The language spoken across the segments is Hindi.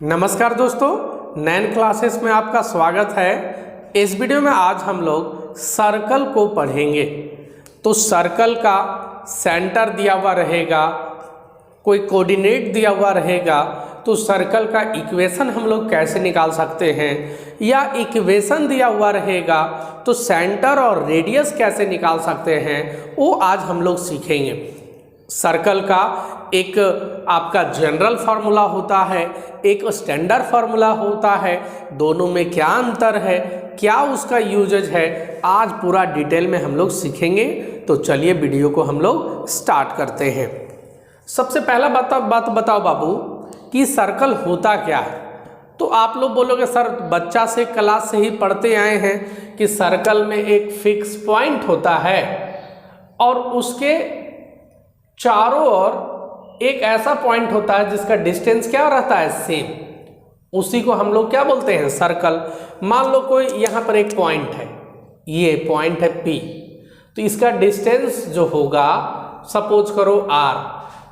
नमस्कार दोस्तों, नैन क्लासेस में आपका स्वागत है। इस वीडियो में आज हम लोग सर्कल को पढ़ेंगे। तो सर्कल का सेंटर दिया हुआ रहेगा, कोई कोऑर्डिनेट दिया हुआ रहेगा, तो सर्कल का इक्वेशन हम लोग कैसे निकाल सकते हैं, या इक्वेशन दिया हुआ रहेगा तो सेंटर और रेडियस कैसे निकाल सकते हैं, वो आज हम लोग सीखेंगे। सर्कल का एक आपका जनरल फार्मूला होता है, एक स्टैंडर्ड फार्मूला होता है, दोनों में क्या अंतर है, क्या उसका यूजेज है, आज पूरा डिटेल में हम लोग सीखेंगे। तो चलिए वीडियो को हम लोग स्टार्ट करते हैं। सबसे पहला बात बताओ बाबू कि सर्कल होता क्या है। तो आप लोग बोलोगे सर बच्चा से क्लास से ही पढ़ते आए हैं कि सर्कल में एक फिक्स पॉइंट होता है और उसके चारों ओर एक ऐसा पॉइंट होता है जिसका डिस्टेंस क्या रहता है, सेम। उसी को हम लोग क्या बोलते हैं, सर्कल। मान लो कोई यहाँ पर एक पॉइंट है, ये पॉइंट है P, तो इसका डिस्टेंस जो होगा सपोज करो R,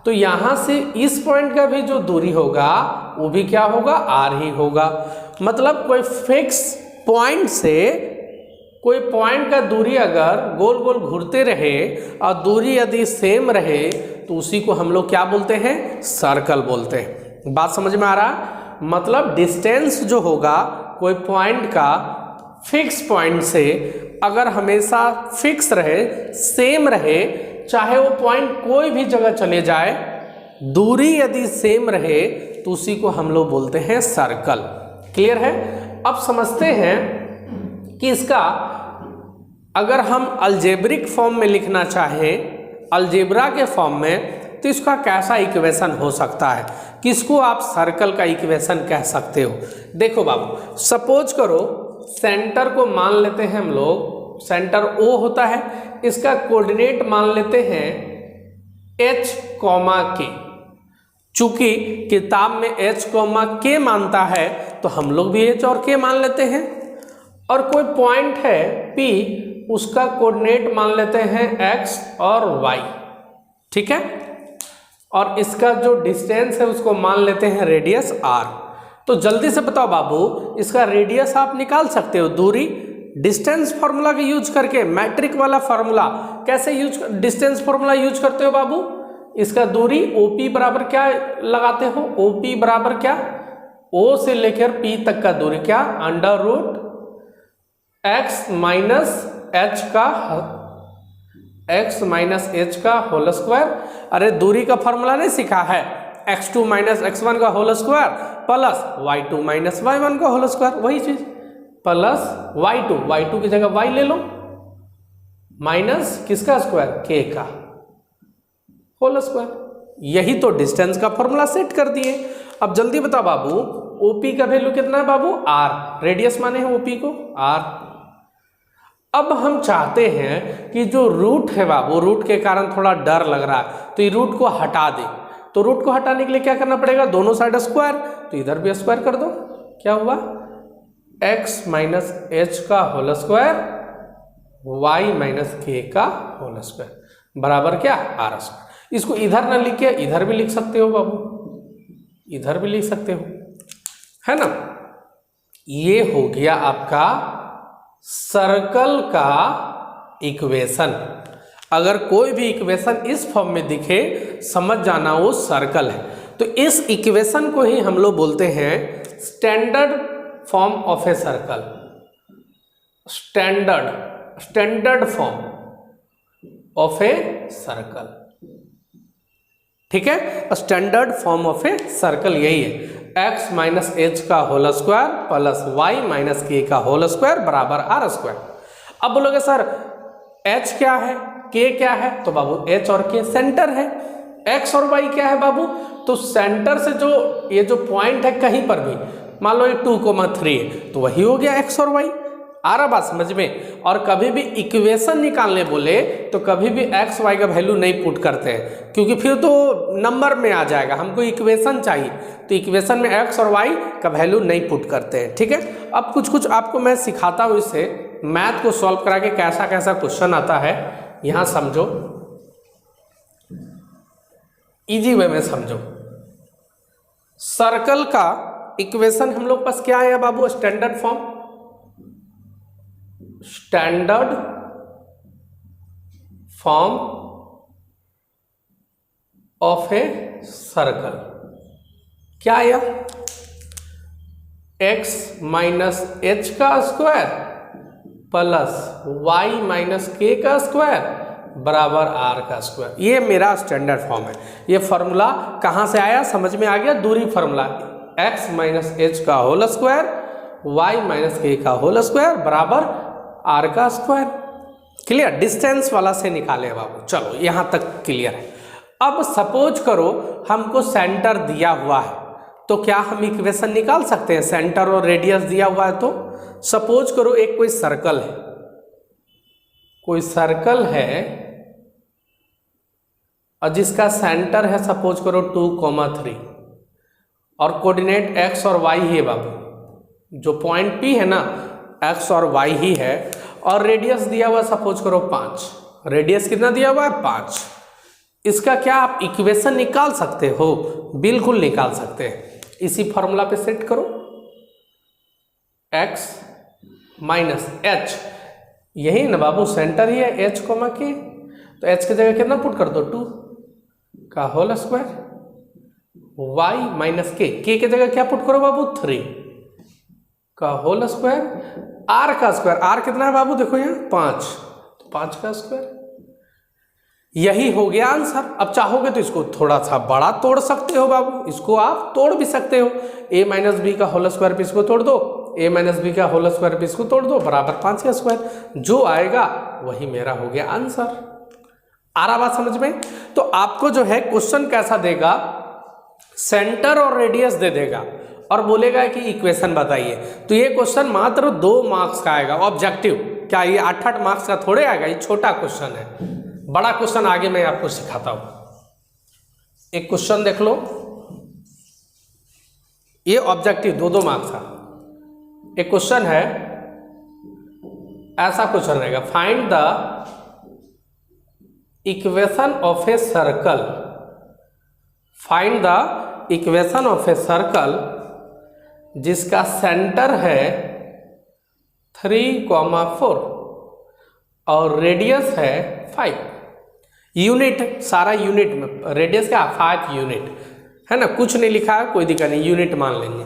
तो यहाँ से इस पॉइंट का भी जो दूरी होगा वो भी क्या होगा, R ही होगा। मतलब कोई फिक्स पॉइंट से कोई पॉइंट का दूरी अगर गोल गोल घूरते रहे और दूरी यदि सेम रहे तो उसी को हम लोग क्या बोलते हैं, सर्कल बोलते हैं। बात समझ में आ रहा? मतलब डिस्टेंस जो होगा कोई पॉइंट का फिक्स पॉइंट से अगर हमेशा फिक्स रहे, सेम रहे, चाहे वो पॉइंट कोई भी जगह चले जाए, दूरी यदि सेम रहे तो उसी को हम लोग बोलते हैं सर्कल। क्लियर है? अब समझते हैं कि इसका अगर हम अलजेब्रिक फॉर्म में लिखना चाहें, अलजेब्रा के फॉर्म में, तो इसका कैसा इक्वेशन हो सकता है, किसको आप सर्कल का इक्वेशन कह सकते हो। देखो बाबू, सपोज करो सेंटर को मान लेते हैं हम लोग, सेंटर O होता है, इसका कोऑर्डिनेट मान लेते हैं H, K। चूंकि किताब में H, K मानता है तो हम लोग भी H और K मान लेते हैं। और कोई पॉइंट है P, उसका कोऑर्डिनेट मान लेते हैं X और Y, ठीक है। और इसका जो डिस्टेंस है उसको मान लेते हैं रेडियस R। तो जल्दी से बताओ बाबू, इसका रेडियस आप निकाल सकते हो, दूरी डिस्टेंस फार्मूला का यूज करके, मैट्रिक वाला फार्मूला। कैसे डिस्टेंस फार्मूला यूज करते हो बाबू? इसका दूरी OP बराबर क्या लगाते हो, OP बराबर क्या, O से लेकर P तक का दूरी क्या, under root x minus h का होल स्क्वायर। अरे दूरी का फॉर्मूला नहीं सीखा है, x2 माइनस x1 का whole square plus y2 minus y1 का होल स्क्वायर, वही चीज प्लस y2 की जगह y ले लो, माइनस किसका स्क्वायर, k का होल स्क्वायर। यही तो डिस्टेंस का फॉर्मूला सेट कर दिए। अब जल्दी बताओ बाबू, OP का वैल्यू कितना है बाबू, R। रेडियस माने हैं OP को R। अब हम चाहते हैं कि जो रूट है बाबू, रूट के कारण थोड़ा डर लग रहा है, तो ये रूट को हटा दे। तो रूट को हटाने के लिए क्या करना पड़ेगा, दोनों साइड स्क्वायर, तो इधर भी स्क्वायर कर दो। क्या हुआ, x माइनस h का whole square y minus k का होल स्क्वायर बराबर क्या, R स्क्वायर। इसको इधर ना लिख के इधर भी लिख सकते हो बाबू, इधर भी लिख सकते हो, है ना। ये हो गया आपका सर्कल का इक्वेशन। अगर कोई भी इक्वेशन इस फॉर्म में दिखे, समझ जाना वो सर्कल है। तो इस इक्वेशन को ही हम लोग बोलते हैं standard form of a circle. Standard form of a circle, ठीक है। Standard form of a circle यही है, x माइनस h का whole square plus y minus k का होल स्क्वायर बराबर R स्क्वायर। अब बोलोगे सर h क्या है, k क्या है, तो बाबू h और k सेंटर है, x और y क्या है बाबू, तो सेंटर से जो ये जो पॉइंट है कहीं पर भी, मान लो ये 2,3 है, तो वही हो गया x और y। आ रहा बात समझ में। और कभी भी इक्वेशन निकालने बोले तो कभी भी x y का वैल्यू नहीं पुट करते हैं, क्योंकि फिर तो नंबर में आ जाएगा। हमको इक्वेशन चाहिए, तो इक्वेशन में x और y का वैल्यू नहीं पुट करते हैं, ठीक है। अब कुछ आपको मैं सिखाता हूँ, इससे मैथ को सॉल्व करा के कैसा कैसा क्वेश्चन आता है, यहाँ समझो, इजी वे में समझो। सर्कल का इक्वेशन हम लोग पास क्या आया बाबू, standard form, standard form of a circle क्या आया, x माइनस एच का square plus y minus K का स्क्वायर बराबर r का स्क्वायर। ये मेरा स्टैंडर्ड फॉर्म है। ये फॉर्मूला कहाँ से आया, समझ में आ गया, दूरी फॉर्मूला, x माइनस एच का whole square y minus K का होल स्क्वायर बराबर r का स्क्वायर। क्लियर, डिस्टेंस वाला से निकाले बाबू। चलो यहाँ तक क्लियर है। अब सपोज करो हमको सेंटर दिया हुआ है, तो क्या हम इक्वेशन निकाल सकते हैं, सेंटर और रेडियस दिया हुआ है तो। सपोज करो एक कोई सर्कल है, कोई सर्कल है और जिसका सेंटर है सपोज करो 2,3 और कोऑर्डिनेट x और y ही है बाबू, जो पॉइंट P है ना x और y ही है, और रेडियस दिया हुआ सपोज करो 5। रेडियस कितना दिया हुआ है, 5। इसका क्या आप इक्वेशन निकाल सकते हो, बिल्कुल निकाल सकते हैं। इसी फॉर्मूला पे सेट करो, x माइनस एच, यही ना बाबू सेंटर ही है h कोमा के, तो h की जगह कितना पुट कर दो, 2 का होल स्क्वायर, y माइनस के की जगह क्या पुट करो बाबू, 3 का होल स्क्वायर, r का स्क्वायर, r कितना है बाबू देखो यहाँ 5, तो 5 का स्क्वायर। यही हो गया आंसर। अब चाहोगे तो इसको थोड़ा सा बड़ा तोड़ सकते हो बाबू, इसको आप तोड़ भी सकते हो, a माइनस बी का होल स्क्वायर पे इसको तोड़ दो, a माइनस बी का होल स्क्वायर पे इसको तोड़ दो, बराबर 5 का स्क्वायर। जो आएगा वही मेरा हो गया आंसर। आ रहा बात समझ में। तो आपको जो है क्वेश्चन कैसा देगा, सेंटर और रेडियस दे देगा और बोलेगा कि इक्वेशन बताइए। तो ये क्वेश्चन मात्र 2 मार्क्स का आएगा, ऑब्जेक्टिव। क्या ये 8-8 मार्क्स का थोड़े आएगा, ये छोटा क्वेश्चन है। बड़ा क्वेश्चन आगे मैं आपको सिखाता हूं। एक क्वेश्चन देख लो, ये ऑब्जेक्टिव 2-2 मार्क्स का एक क्वेश्चन है। ऐसा क्वेश्चन रहेगा, find the equation of a circle, find the equation of a circle जिसका सेंटर है 3,4 और रेडियस है 5। यूनिट सारा यूनिट में, रेडियस का 5 यूनिट है ना, कुछ नहीं लिखा है, कोई दिक्कत नहीं, यूनिट मान लेंगे।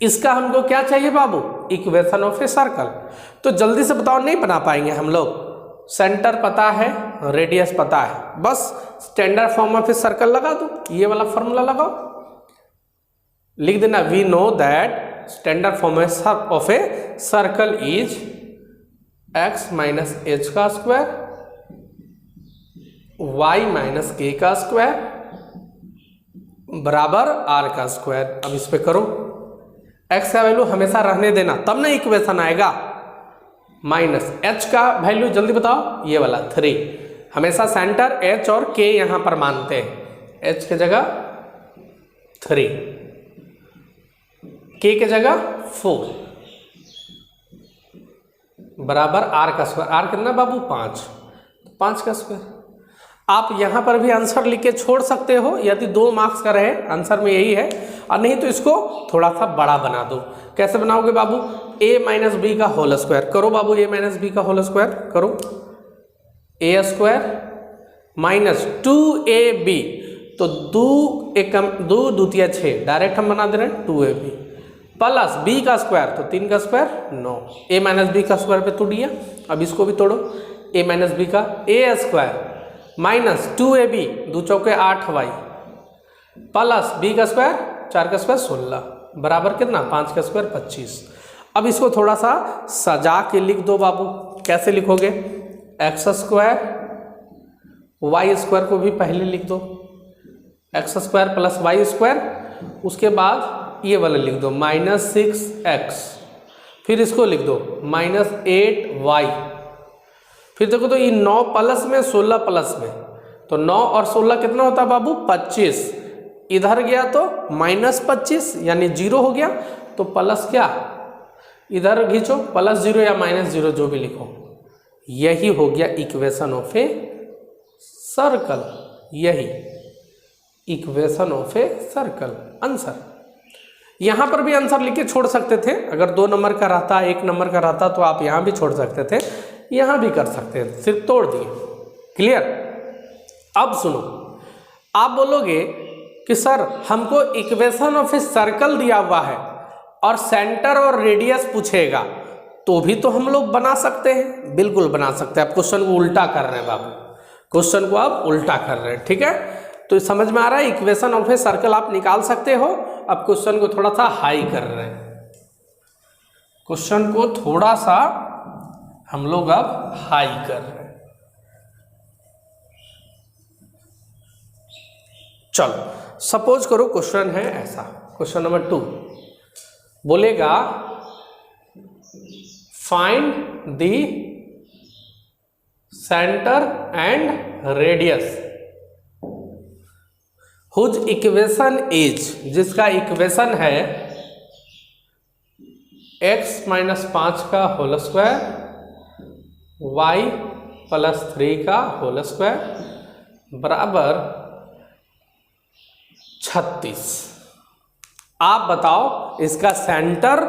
इसका हमको क्या चाहिए बाबू, इक्वेशन ऑफ ए सर्कल। तो जल्दी से बताओ, नहीं बना पाएंगे हम लोग। सेंटर पता है, रेडियस पता है, बस standard form of a circle लगा दो, ये वाला फॉर्मूला लगाओ, लिख देना, we know that standard form of a circle is x minus H का स्क्वायर y माइनस के का स्क्वायर बराबर r का स्क्वायर। अब इस पे करो, x का वैल्यू हमेशा रहने देना, तब ना इक्वेशन आएगा। माइनस h का वैल्यू जल्दी बताओ, ये वाला 3। हमेशा सेंटर h और k यहां पर मानते हैं, h की जगह 3, k की जगह 4 बराबर r का स्क्वायर। r कितना बाबू, 5, 5 का स्क्वायर। आप यहाँ पर भी आंसर लिख के छोड़ सकते हो, यदि 2 मार्क्स का रहे, आंसर में यही है, और नहीं तो इसको थोड़ा सा बड़ा बना दो। कैसे बनाओगे बाबू, a माइनस बी का होल स्क्वायर करो बाबू, a माइनस बी का होल स्क्वायर करो, a स्क्वायर माइनस 2ab, तो 2 दूतिया 6, डायरेक्ट हम बना दे रहे हैं 2ab प्लस b का स्क्वायर, तो 3 का स्क्वायर 9, a माइनस बी का स्क्वायर पे तोड़िए। अब इसको भी तोड़ो, a माइनस बी का a स्क्वायर माइनस 2ab, 2 चौके 8y प्लस b का स्क्वायर, 4 का स्क्वायर 16 बराबर कितना, 5 का स्क्वायर 25। अब इसको थोड़ा सा सजा के लिख दो बाबू। कैसे लिखोगे, x स्क्वायर, y स्क्वायर को भी पहले लिख दो, x square plus y square, उसके बाद ये वाला लिख दो माइनस 6x, फिर इसको लिख दो माइनस 8y, फिर देखो तो ये 9 प्लस में 16 प्लस में, तो 9 और 16 कितना होता है बाबू, 25। इधर गया तो माइनस 25 यानी 0 हो गया, तो प्लस क्या, इधर खींचो प्लस 0 या माइनस 0 जो भी लिखो। यही हो गया इक्वेशन ऑफ ए सर्कल, यही equation of a circle answer. यहाँ पर भी आंसर लिख के छोड़ सकते थे, अगर 2 नंबर का रहता 1 नंबर का रहता तो आप यहाँ भी छोड़ सकते थे, यहाँ भी कर सकते थे, सिर्फ तोड़ दिए। क्लियर। अब सुनो, आप बोलोगे कि सर हमको इक्वेशन ऑफ ए सर्कल दिया हुआ है और सेंटर और रेडियस पूछेगा, तो भी तो हम लोग बना सकते हैं। बिल्कुल बना सकते हैं। आप क्वेश्चन को उल्टा कर रहे हैं बाबू, क्वेश्चन को आप उल्टा कर रहे हैं। ठीक है, तो समझ में आ रहा है, इक्वेशन ऑफ ए सर्कल आप निकाल सकते हो। अब क्वेश्चन को थोड़ा सा हाई कर रहे हैं, क्वेश्चन को थोड़ा सा हम लोग अब हाई कर रहे हैं। चलो सपोज करो क्वेश्चन है ऐसा, क्वेश्चन नंबर 2 बोलेगा find the centre and radius whose equation is, जिसका इक्वेशन है x - 5 का होल स्क्वायर y + 3 का होल स्क्वायर बराबर 36। आप बताओ इसका सेंटर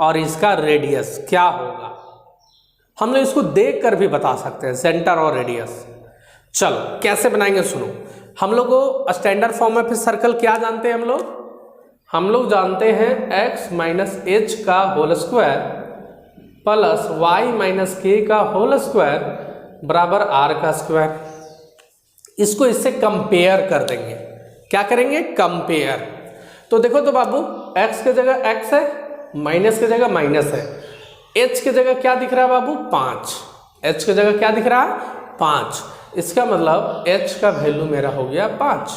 और इसका रेडियस क्या होगा। हम लोग इसको देख कर भी बता सकते हैं सेंटर और रेडियस। चलो कैसे बनाएंगे सुनो। हम लोग को स्टैंडर्ड फॉर्म में फिर सर्कल क्या जानते हैं हम लोग जानते हैं x - h का whole square plus y - k का होल स्क्वायर बराबर r का स्क्वायर। इसको इससे कंपेयर कर देंगे। क्या करेंगे? कंपेयर। तो देखो तो बाबू, x की जगह x है, माइनस की जगह माइनस है, h की जगह क्या दिख रहा है बाबू? 5। h की जगह क्या दिख रहा है? 5। इसका मतलब h का वैल्यू मेरा हो गया 5।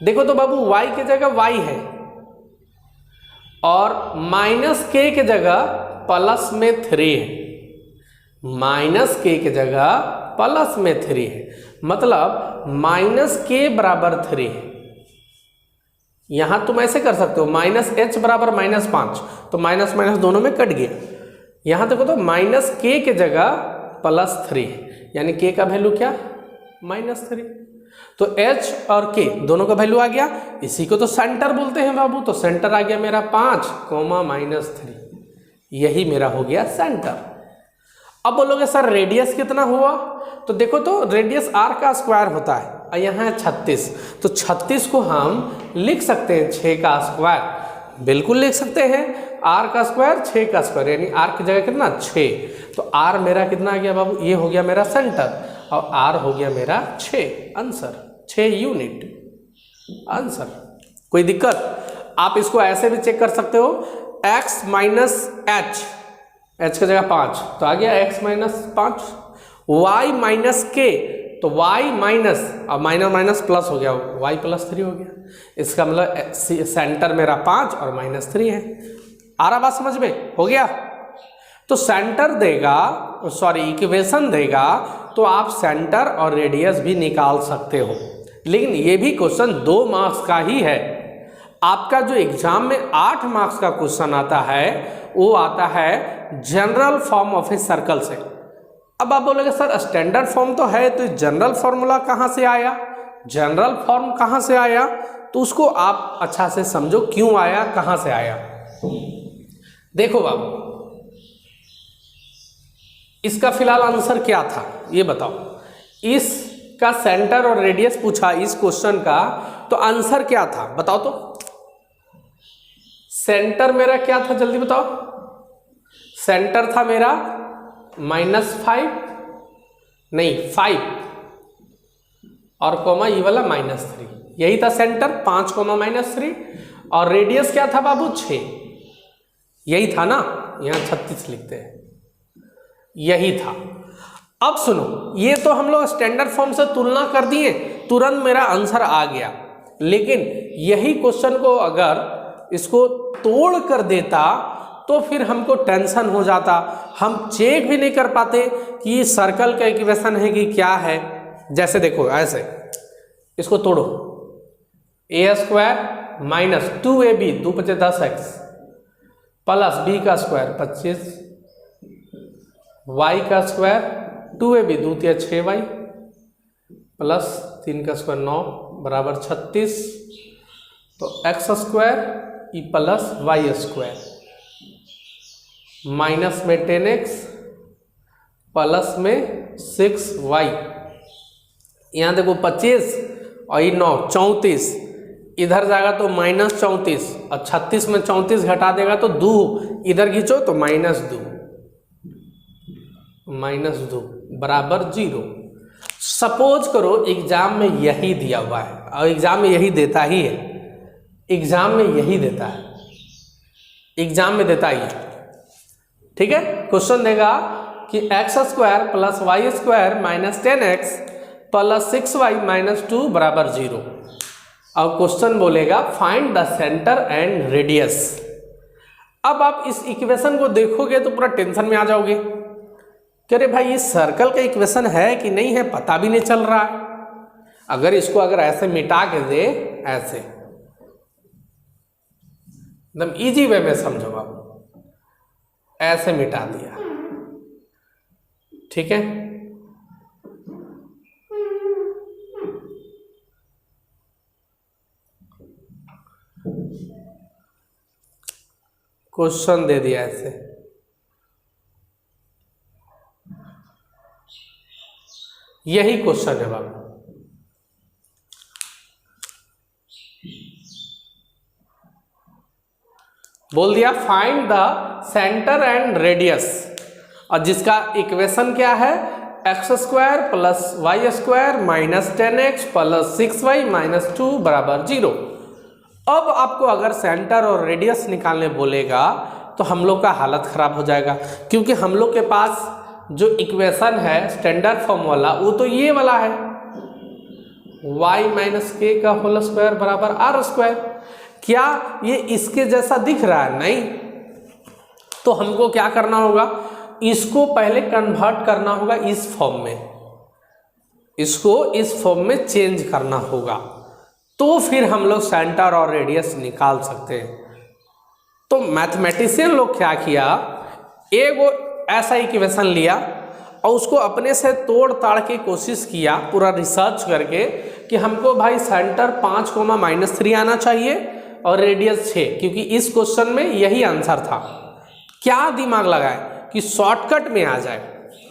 देखो तो बाबू, y की जगह y है और -k की जगह प्लस में 3 है, -k की जगह प्लस में 3 है, मतलब -k बराबर 3 है। यहां तुम ऐसे कर सकते हो, -h बराबर -5, तो माइनस माइनस दोनों में कट गया। यहां देखो तो -k की जगह +3 है, यानी k का वैल्यू क्या? -3। तो h और k दोनों का वैल्यू आ गया। इसी को तो सेंटर बोलते हैं बाबू। तो सेंटर आ गया मेरा 5, -3, यही मेरा हो गया सेंटर। अब बोलोगे सर रेडियस कितना हुआ? तो देखो तो रेडियस r का स्क्वायर होता है और यहाँ है 36, तो 36 को हम लिख सकते हैं 6 का स्क्वायर। बिल्कुल लिख सकते हैं, r का स्क्वायर 6 का स्क्वायर, यानी r की जगह कितना? 6। तो r मेरा कितना आ गया बाबू? ये हो गया मेरा सेंटर और r हो गया मेरा 6। Answer 6 unit answer. कोई दिक्कत? आप इसको ऐसे भी चेक कर सकते हो, x - h, h की जगह 5, तो आ गया x - 5, y - k, तो y माइनस और माइनस माइनस प्लस हो गया, y +3 हो गया। इसका मतलब सेंटर मेरा 5 और -3 है। आ रहा बात समझ में? हो गया। तो सेंटर देगा, सॉरी इक्वेशन देगा, तो आप सेंटर और रेडियस भी निकाल सकते हो। लेकिन ये भी क्वेश्चन 2 मार्क्स का ही है। आपका जो एग्जाम में 8 मार्क्स का क्वेश्चन आता है वो आता है general form of a circle से। अब आप बोलोगे सर स्टैंडर्ड फॉर्म तो है, तो जनरल फॉर्मूला कहाँ से आया? जनरल फॉर्म कहाँ से आया? तो उसको आप अच्छा से समझो, क्यों आया, कहाँ से आया। देखो बाबू, इसका फिलहाल आंसर क्या था ये बताओ। इसका सेंटर और रेडियस पूछा इस क्वेश्चन का, तो आंसर क्या था बताओ तो। सेंटर मेरा क्या था जल्दी बताओ। सेंटर था मेरा -5, नहीं 5 और कोमा ये वाला -3, यही था सेंटर, 5, -3। और रेडियस क्या था बाबू? 6, यही था ना, यहाँ 36 लिखते हैं, यही था। अब सुनो, ये तो हम लोग स्टैंडर्ड फॉर्म से तुलना कर दिए, तुरंत मेरा आंसर आ गया। लेकिन यही क्वेश्चन को अगर इसको तोड़ कर देता तो फिर हमको टेंशन हो जाता, हम चेक भी नहीं कर पाते कि सर्कल का इक्वेशन है कि क्या है। जैसे देखो ऐसे, इसको तोड़ो, a² - 2ab 2 × 5 = 10x plus b का स्क्वायर 25, y का स्क्वायर 2ab 2 × 6y प्लस 3 का स्क्वायर 9 बराबर 36 तो एक्स स्क्वायर ई प्लस वाई स्क्वायर माइनस में 10x प्लस में 6y, यहाँ देखो 25 और ये 9 34, इधर जाएगा तो -34 और 36 में 34 घटा देगा तो 2, इधर खींचो तो -2 बराबर 0। सपोज करो एग्जाम में यही दिया हुआ है और एग्जाम में यही देता ही है, एग्जाम में यही देता है, एग्जाम में देता ही है। ठीक है, क्वेश्चन देगा कि X square plus Y square minus 10x plus 6y minus 2 बराबर 0। और क्वेश्चन बोलेगा find the centre and radius. अब आप इस इक्वेशन को देखोगे तो पूरा टेंशन में आ जाओगे कि अरे भाई ये सर्कल का इक्वेशन है कि नहीं है, पता भी नहीं चल रहा है। अगर इसको अगर ऐसे मिटा के दे, ऐसे एकदम इजी वे में समझो, आप ऐसे मिटा दिया, ठीक है। क्वेश्चन दे दिया ऐसे, यही क्वेश्चन है बाबू। बोल दिया find the centre and radius, और जिसका इक्वेशन क्या है X square plus Y square minus 10x plus 6y minus 2 बराबर 0। अब आपको अगर सेंटर और रेडियस निकालने बोलेगा तो हम लोग का हालत खराब हो जाएगा, क्योंकि हम लोग के पास जो इक्वेशन है स्टैंडर्ड फॉर्म वाला वो तो ये वाला है, y माइनस के का होल स्क्वायर बराबर आर स्क्वायर। क्या ये इसके जैसा दिख रहा है? नहीं। तो हमको क्या करना होगा, इसको पहले कन्वर्ट करना होगा इस फॉर्म में, इसको इस फॉर्म में चेंज करना होगा, तो फिर हम लोग सेंटर और रेडियस निकाल सकते हैं। तो मैथमेटिशियन लोग क्या किया, एक ऐसा इक्वेशन लिया और उसको अपने से तोड़ ताड़ के कोशिश किया पूरा रिसर्च करके कि हमको भाई सेंटर 5,-3 आना चाहिए और रेडियस 6, क्योंकि इस क्वेश्चन में यही आंसर था। क्या दिमाग लगाए कि शॉर्टकट में आ जाए।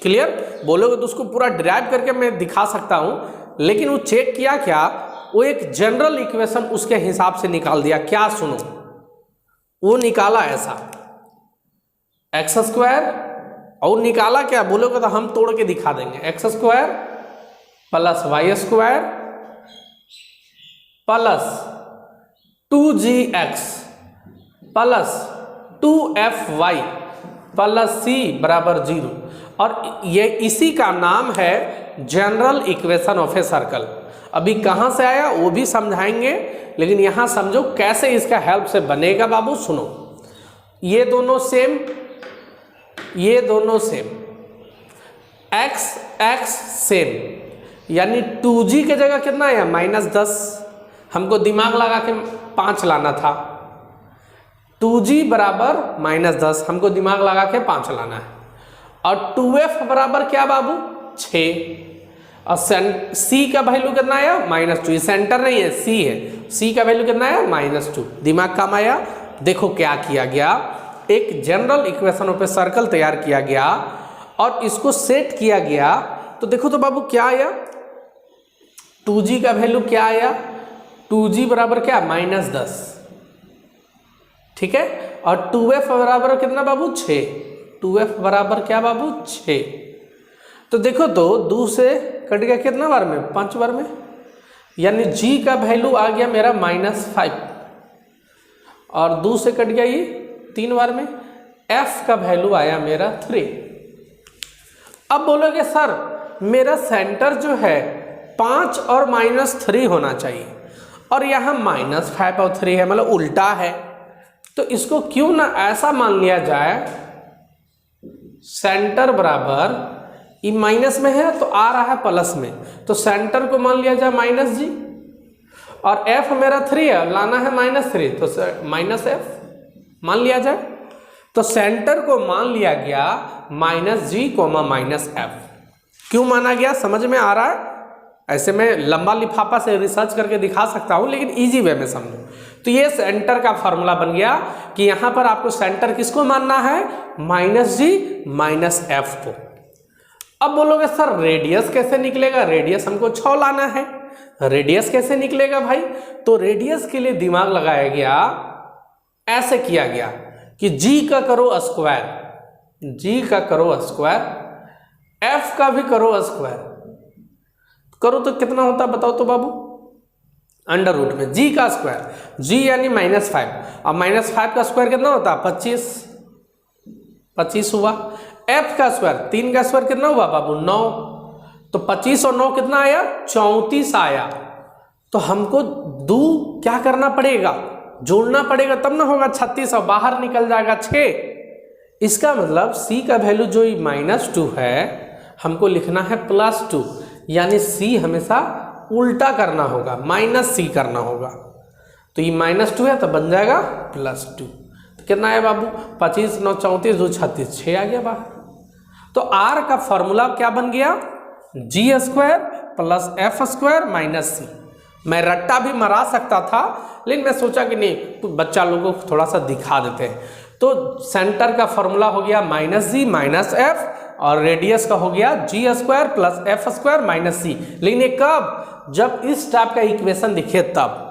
क्लियर? बोलोगे तो उसको पूरा ड्राइव करके मैं दिखा सकता हूँ, लेकिन वो चेक किया क्या, वो एक जनरल इक्वेशन उसके हिसाब से निकाल दिया। क्या सुनो, वो निकाला ऐसा एक्स स्क्वायर, और निकाला क्या बोलोगे तो हम तोड़ के दिखा देंगे, X square plus Y square plus 2gx plus 2fy plus c बराबर 0। और ये इसी का नाम है general equation of a circle. अभी कहाँ से आया वो भी समझाएंगे, लेकिन यहाँ समझो कैसे इसका हेल्प से बनेगा। बाबू सुनो, ये दोनों सेम, ये दोनों सेम, x x सेम, यानी 2g की जगह कितना आया -10। हमको दिमाग लगा के 5 लाना था, 2g बराबर -10, हमको दिमाग लगा के 5 लाना है। और 2f बराबर क्या बाबू 6, और c का वैल्यू कितना आया -2। ये सेंटर नहीं है, c है, c का वैल्यू कितना आया -2। दिमाग काम आया। देखो क्या किया गया, एक general equation of a circle तैयार किया गया और इसको सेट किया गया। तो देखो तो बाबू क्या आया, 2g का वैल्यू क्या आया, 2g बराबर क्या -10, ठीक है। और 2f बराबर कितना बाबू 6, 2f बराबर क्या बाबू 6। तो देखो तो 2 से कट गया कितना बार में, 5 बार में, यानी g का वैल्यू आ गया मेरा -5, और 2 से कट गया ये 3 बार में, f का वैल्यू आया मेरा 3। अब बोलोगे सर मेरा सेंटर जो है 5 और -3 होना चाहिए, और यहाँ -5 और 3 है, मतलब उल्टा है। तो इसको क्यों ना ऐसा मान लिया जाए, सेंटर बराबर ये माइनस में है तो आ रहा है प्लस में, तो सेंटर को मान लिया जाए -g, और f मेरा 3 है, लाना है -3, तो -f मान लिया जाए। तो सेंटर को मान लिया गया -g, -f। क्यों माना गया समझ में आ रहा है? ऐसे में लंबा लिफाफा से रिसर्च करके दिखा सकता हूँ, लेकिन इजी वे में समझो। तो ये सेंटर का फॉर्मूला बन गया कि यहाँ पर आपको सेंटर किसको मानना है, -g -f को। अब बोलोगे सर रेडियस कैसे निकलेगा, रेडियस हमको 6 लाना है, रेडियस कैसे निकलेगा भाई? तो रेडियस के लिए दिमाग लगाया गया, ऐसे किया गया कि g का करो स्क्वायर, g का करो स्क्वायर, f का भी करो स्क्वायर, करो तो कितना होता है बताओ तो बाबू? अंडर रूट में g का स्क्वायर, g यानी -5, और -5 का स्क्वायर कितना होता है? 25 हुआ। f का स्क्वायर, 3 का स्क्वायर कितना हुआ बाबू? 9। तो 25 और 9 कितना आया? 34 आया। तो हमको क्या करना पड़ेगा? जोड़ना पड़ेगा, तब ना होगा 36 और बाहर निकल जाएगा 6। इसका मतलब c का वैल्यू जो -2 है हमको लिखना है +2, यानी c हमेशा उल्टा करना होगा, -c करना होगा। तो ये -2 है तो बन जाएगा +2। तो कितना है बाबू? 25 9 34 2 36, 6 आ गया बाहर। तो r का फॉर्मूला क्या बन गया? g² + f² - c। मैं रट्टा भी मरा सकता था, लेकिन मैं सोचा कि नहीं, तो बच्चा लोगों को थोड़ा सा दिखा देते हैं। तो सेंटर का फॉर्मूला हो गया -g -f, और रेडियस का हो गया g² + f² - c। लेकिन ये कब? जब इस टाइप का इक्वेशन दिखे तब।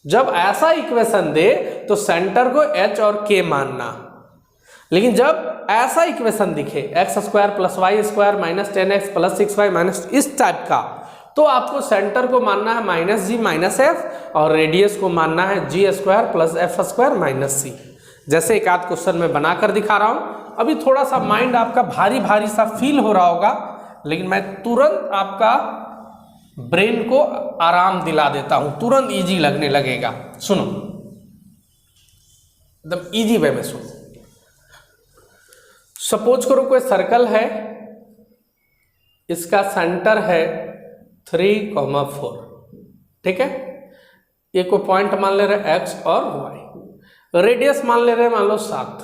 जब ऐसा इक्वेशन दे तो सेंटर को h और k मानना, लेकिन जब ऐसा इक्वेशन दिखे x² + y² - 10x + 6y इस टाइप का, तो आपको सेंटर को मानना है -g -f, और रेडियस को मानना है g² + f² - c। जैसे एक आध क्वेश्चन में बनाकर दिखा रहा हूं। अभी थोड़ा सा माइंड आपका भारी भारी सा फील हो रहा होगा, लेकिन मैं तुरंत आपका ब्रेन को आराम दिला देता हूं, तुरंत इजी लगने लगेगा। सुनो, एकदम इजी वे में सुनो। सपोज करो कोई सर्कल है, इसका सेंटर है 3,4, ठीक है। ये को पॉइंट मान ले रहे x और y, रेडियस मान ले रहे मान लो 7,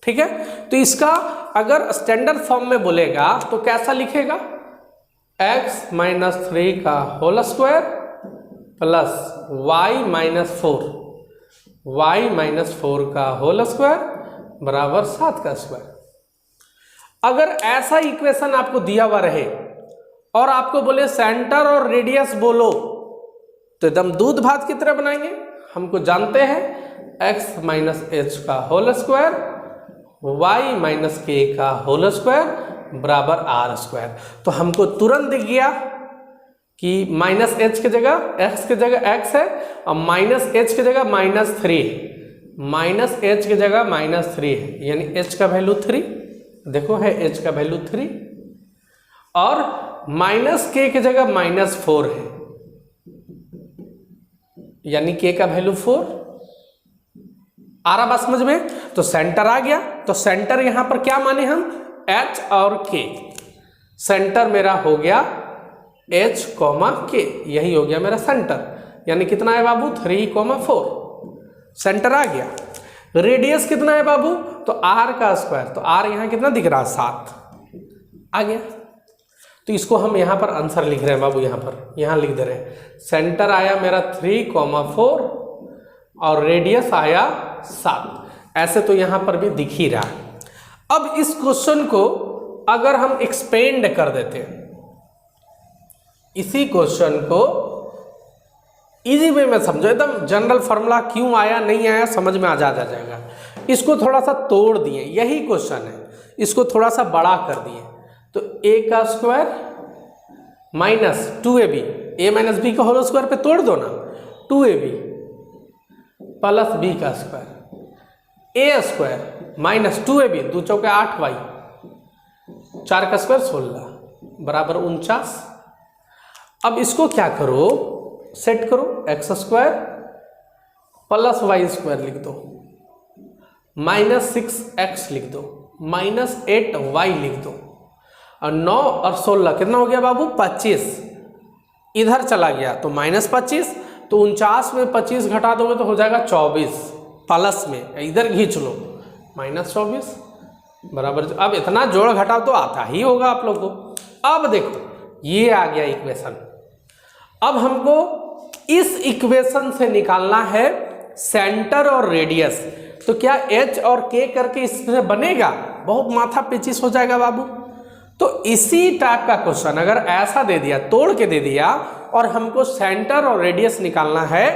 ठीक है। तो इसका अगर स्टैंडर्ड फॉर्म में बोलेगा तो कैसा लिखेगा? x - 3 का होल स्क्वायर प्लस y - 4 का होल स्क्वायर बराबर 7 का स्क्वायर। अगर ऐसा इक्वेशन आपको दिया हुआ रहे और आपको बोले सेंटर और रेडियस बोलो, तो एकदम दूध भात की तरह बनाएंगे। हमको जानते हैं x - h का होल स्क्वायर, y - k का होल स्क्वायर बराबर r²। तो हमको तुरंत दिख गया कि -h की जगह x की जगह x है, और -h की जगह -3 है, -h की जगह -3 है, यानी h का वैल्यू 3। देखो है h का वैल्यू 3, और -k की जगह -4 है, यानी k का वैल्यू 4। आ रहा बात समझ में? तो सेंटर आ गया। तो सेंटर यहां पर क्या माने हम? h और k। सेंटर मेरा हो गया h, k, यही हो गया मेरा सेंटर। यानी कितना है बाबू? 3,4। सेंटर आ गया। रेडियस कितना है बाबू? तो r का स्क्वायर, तो r यहां कितना दिख रहा है? 7 आ गया। तो इसको हम यहां पर आंसर लिख रहे हैं बाबू, यहां लिख दे रहे हैं। सेंटर आया मेरा 3,4 और रेडियस आया 7। ऐसे तो यहां पर भी दिख ही रहा है। अब इस क्वेश्चन को अगर हम एक्सपेंड कर देते हैं, इसी क्वेश्चन को इजी वे में समझो, एकदम जनरल फॉर्मूला क्यों आया नहीं आया समझ में आ जाएगा। इसको थोड़ा सा तोड़ दिए, यही क्वेश्चन है, इसको थोड़ा सा बड़ा कर दिए। तो a का square minus 2ab, a - b का होल स्क्वायर पे तोड़ दो ना, 2ab प्लस b का square, a square minus 2ab, 2 चौके 8y, 4 का स्क्वायर 16 बराबर 49। अब इसको क्या करो? सेट करो, x² प्लस y² लिख दो, -6x लिख दो, -8y लिख दो, और 9 और 16 कितना हो गया बाबू? 25। इधर चला गया तो -25, तो 49 में 25 घटा दोगे तो हो जाएगा 24, प्लस में इधर खींच लो -24 बराबर। अब इतना जोड़ घटाव तो आता ही होगा आप लोग को। अब देखो ये आ गया इक्वेशन, अब हमको इस इक्वेशन से निकालना है सेंटर और रेडियस। तो क्या h और k करके इसमें बनेगा? बहुत माथा पेचिश हो जाएगा बाबू। तो इसी टाइप का क्वेश्चन अगर ऐसा दे दिया, तोड़ के दे दिया, और हमको सेंटर और रेडियस निकालना है,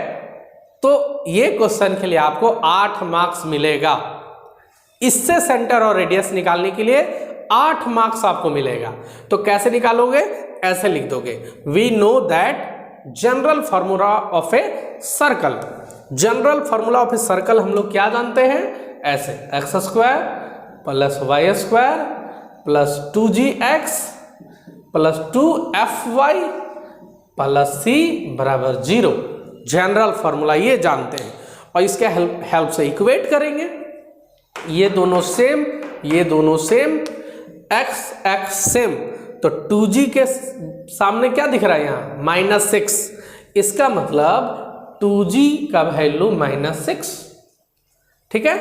तो ये क्वेश्चन के लिए आपको 8 मार्क्स मिलेगा। इससे सेंटर और रेडियस निकालने के लिए 8 मार्क्स आपको मिलेगा। तो कैसे निकालोगे? ऐसे लिख दोगे, we know that general formula of a circle. General formula of a circle हम लोग क्या जानते हैं? ऐसे x² + y² + 2gx + 2fy + c = 0। General formula ये जानते हैं और इसके हेल्प से इक्वेट करेंगे। ये दोनों सेम, ये दोनों सेम, x सेम। तो 2g के सामने क्या दिख रहा है यहाँ? -6। इसका मतलब 2g का वैल्यू -6, ठीक है।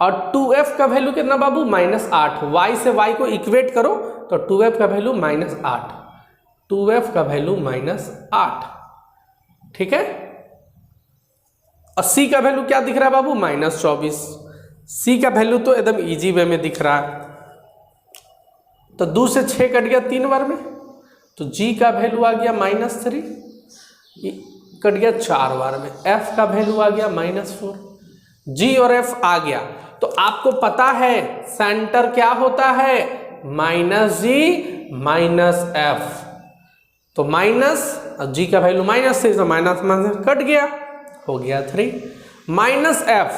और 2f का वैल्यू कितना बाबू? -8। y से y को इक्वेट करो तो 2f का वैल्यू -8, 2f का वैल्यू -8, ठीक है। और c का वैल्यू क्या दिख रहा है बाबू? -24। c का वैल्यू तो एकदम इजी वे में दिख रहा है। तो 2 से 6 कट गया 3 बार में, तो g का वैल्यू आ गया -3, कट गया 4 बार में। f का वैल्यू आ गया -4, g और f आ गया। तो आपको पता है सेंटर क्या होता है? -g -f। तो माइनस, g का वैल्यू -3, तो माइनस कट गया, हो गया 3। -f,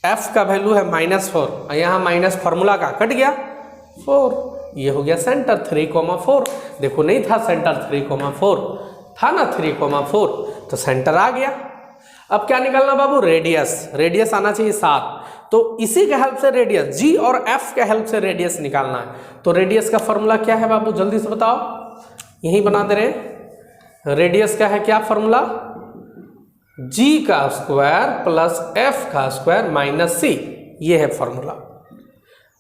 f का वैल्यू है -4 और यहाँ माइनस फॉर्मूला का कट गया 4। ये हो गया सेंटर 3,4। देखो नहीं था सेंटर 3,4 था ना, 3,4, तो सेंटर आ गया। अब क्या निकालना बाबू? रेडियस। रेडियस आना चाहिए 7। तो इसी के हेल्प से रेडियस, g और f के हेल्प से रेडियस निकालना है। तो रेडियस का फॉर्मूला क्या है बाबू? जल्दी से बताओ, यही बना दे रहे। रेडियस का है क्या फॉर्मूला? g² + f² - c, ये है फॉर्मूला।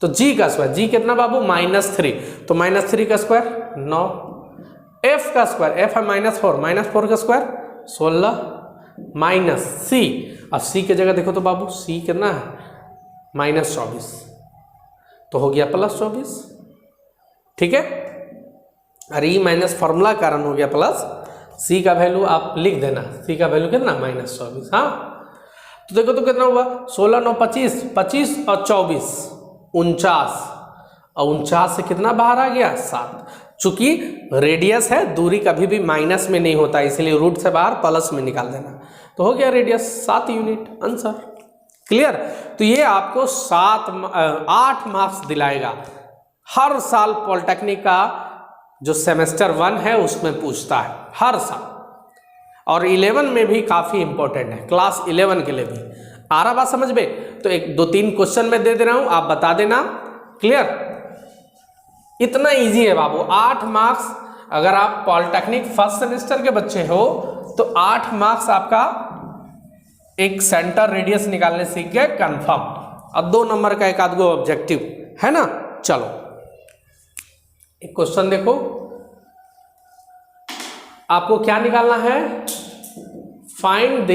तो g का स्क्वायर, g कितना बाबू? -3, तो -3 का स्क्वायर 9, f का स्क्वायर, f है -4, -4 का स्क्वायर 16, माइनस c, और c की जगह देखो तो बाबू c कितना है? -24, तो हो गया +24, ठीक है। अरे ये माइनस फॉर्मूला कारण हो गया प्लस। c का वैल्यू आप लिख देना, c का वैल्यू कितना? -24। हाँ, तो देखो तो कितना हुआ? 16 9 25, 25 और 24 49, और 49 से कितना बाहर आ गया? 7। चूंकि रेडियस है, दूरी कभी भी माइनस में नहीं होता, इसलिए रूट से बाहर प्लस में निकाल देना। तो हो गया रेडियस 7 यूनिट, आंसर क्लियर। तो ये आपको 8 मार्क्स दिलाएगा। हर साल पॉलिटेक्निक का जो सेमेस्टर 1 है उसमें पूछता है हर साल, और 11 में भी काफ़ी इंपॉर्टेंट है, क्लास 11 के लिए भी। आ रहा बात समझ में? तो 2-3 क्वेश्चन मैं दे रहा हूँ, आप बता देना, क्लियर। इतना इजी है बाबू, 8 मार्क्स। अगर आप पॉलिटेक्निक फर्स्ट सेमेस्टर के बच्चे हो तो 8 मार्क्स आपका एक सेंटर रेडियस निकालने सीख गए कंफर्म। अब 2 नंबर का एक आध गो ऑब्जेक्टिव है ना। चलो एक क्वेश्चन देखो, आपको क्या निकालना है? Find the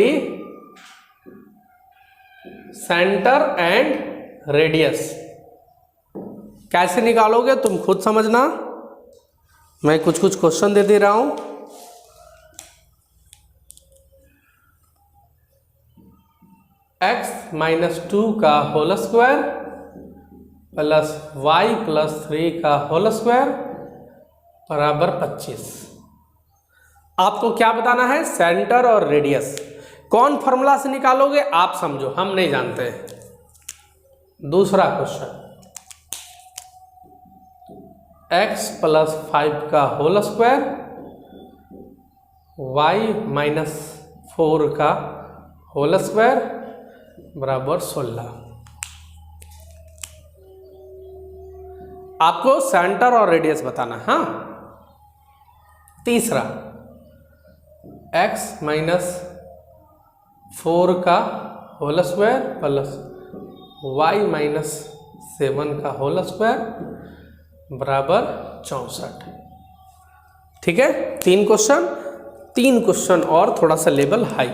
centre and radius. कैसे निकालोगे तुम खुद समझना, मैं कुछ क्वेश्चन दे रहा हूं। x-2 का होल स्क्वायर प्लस y + 3 का होल स्क्वायर बराबर 25। आपको क्या बताना है? सेंटर और रेडियस। कौन फॉर्मूला से निकालोगे आप समझो, हम नहीं जानते हैं। दूसरा क्वेश्चन, x + 5 का होल स्क्वायर y - 4 का होल स्क्वायर बराबर 16। आपको सेंटर और रेडियस बताना। हाँ, तीसरा, x - 4 का होल स्क्वायर प्लस y - 7 का होल स्क्वायर बराबर 64। ठीक है, 3 क्वेश्चन और थोड़ा सा level high.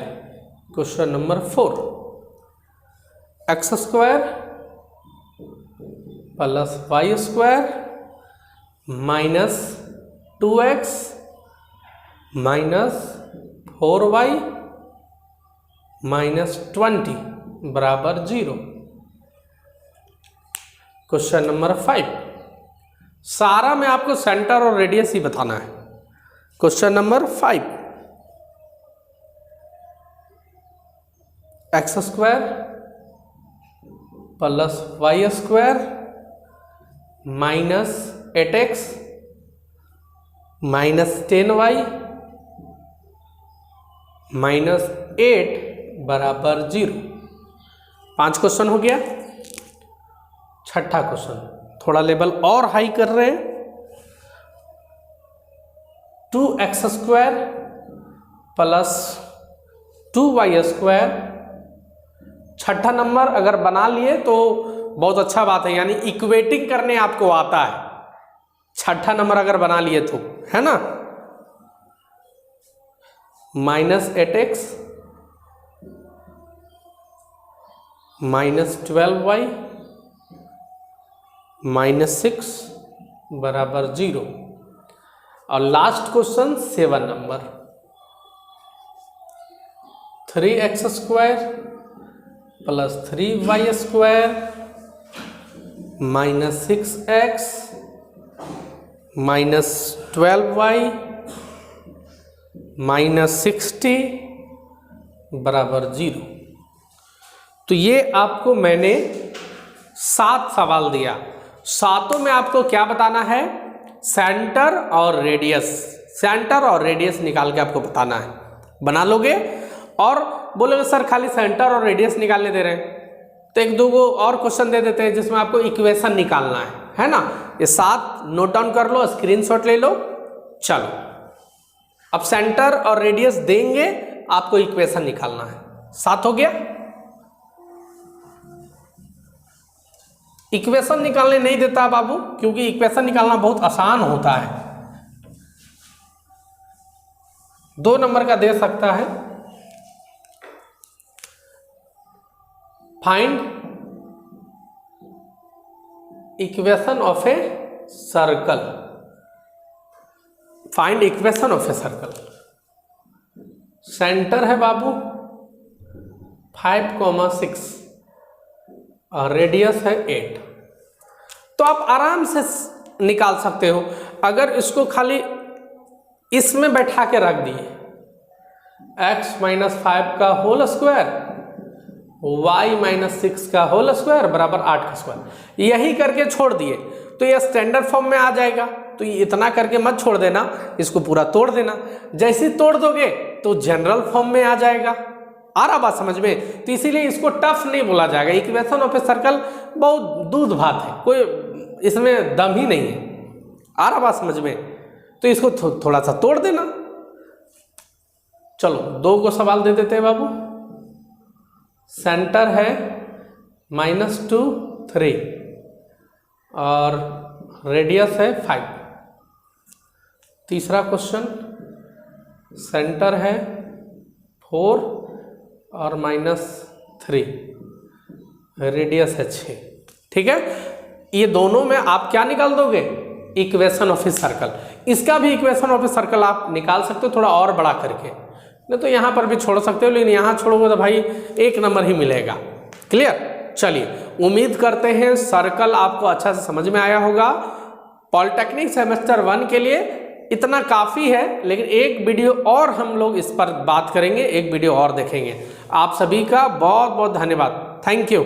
Question number 4, x² plus y² minus 2x minus 4y minus 20 बराबर 0। क्वेश्चन नंबर 5, सारा में आपको सेंटर और रेडियस ही बताना है। Question number 5, x² plus y² minus 8x minus 10y minus 8 बराबर 0। 5 क्वेश्चन हो गया। छठा क्वेश्चन थोड़ा लेवल और हाई कर रहे हैं। 2x² plus 2y²। छठा नंबर अगर बना लिए तो बहुत अच्छा बात है, यानी इक्वेटिंग करने आपको आता है। छठा नंबर अगर बना लिए तो, है ना। Minus 8x minus 12y minus 6 बराबर 0। और last question 7 number, 3x² plus 3y² minus 6x minus 12y minus 60 बराबर 0। तो ये आपको मैंने 7 सवाल दिया। सातों में आपको क्या बताना है, सेंटर और रेडियस। सेंटर और रेडियस निकाल के आपको बताना है। बना लोगे और बोलोगे सर खाली सेंटर और रेडियस निकालने दे रहे हैं, तो 1-2 और क्वेश्चन दे देते हैं जिसमें आपको इक्वेशन निकालना है ना। ये 7 नोट डाउन कर लो, स्क्रीनशॉट ले लो। चलो अब सेंटर और रेडियस देंगे, आपको इक्वेशन निकालना है। 7 हो गया। इक्वेशन निकालने नहीं देता बाबू, क्योंकि इक्वेशन निकालना बहुत आसान होता है। 2 नंबर का दे सकता है, find equation of a circle. Find equation of a circle. Centre है बाबू 5,6 और रेडियस है 8। तो आप आराम से निकाल सकते हो। अगर इसको खाली इसमें बैठा के रख दिए, x माइनस 5 का होल स्क्वायर y माइनस 6 का होल स्क्वायर बराबर 8 का स्क्वायर, यही करके छोड़ दिए तो ये स्टैंडर्ड फॉर्म में आ जाएगा। तो ये इतना करके मत छोड़ देना, इसको पूरा तोड़ देना। जैसे तोड़ दोगे तो जनरल फॉर्म में आ जाएगा। आ रहा बात समझ में। तो इसीलिए इसको टफ नहीं बोला जाएगा। इक्वेशन ऑफ ए सर्कल बहुत दूध भात है, कोई इसमें दम ही नहीं है। आ रहा बात समझ में। तो इसको थोड़ा सा तोड़ देना। चलो 2 को सवाल दे देते हैं बाबू। सेंटर है -2 3 और रेडियस है 5। तीसरा क्वेश्चन, सेंटर है 4 और -3, रेडियस है 6। ठीक है, ये दोनों में आप क्या निकाल दोगे, इक्वेशन ऑफ ए सर्कल। इसका भी इक्वेशन ऑफ ए सर्कल आप निकाल सकते हो थोड़ा और बड़ा करके, नहीं तो यहाँ पर भी छोड़ सकते हो, लेकिन यहाँ छोड़ोगे तो भाई 1 नंबर ही मिलेगा। क्लियर। चलिए, उम्मीद करते हैं सर्कल आपको अच्छा से समझ में आया होगा। पॉलिटेक्निक सेमेस्टर 1 के लिए इतना काफ़ी है, लेकिन एक वीडियो और हम लोग इस पर बात करेंगे, एक वीडियो और देखेंगे। आप सभी का बहुत बहुत धन्यवाद। Thank you.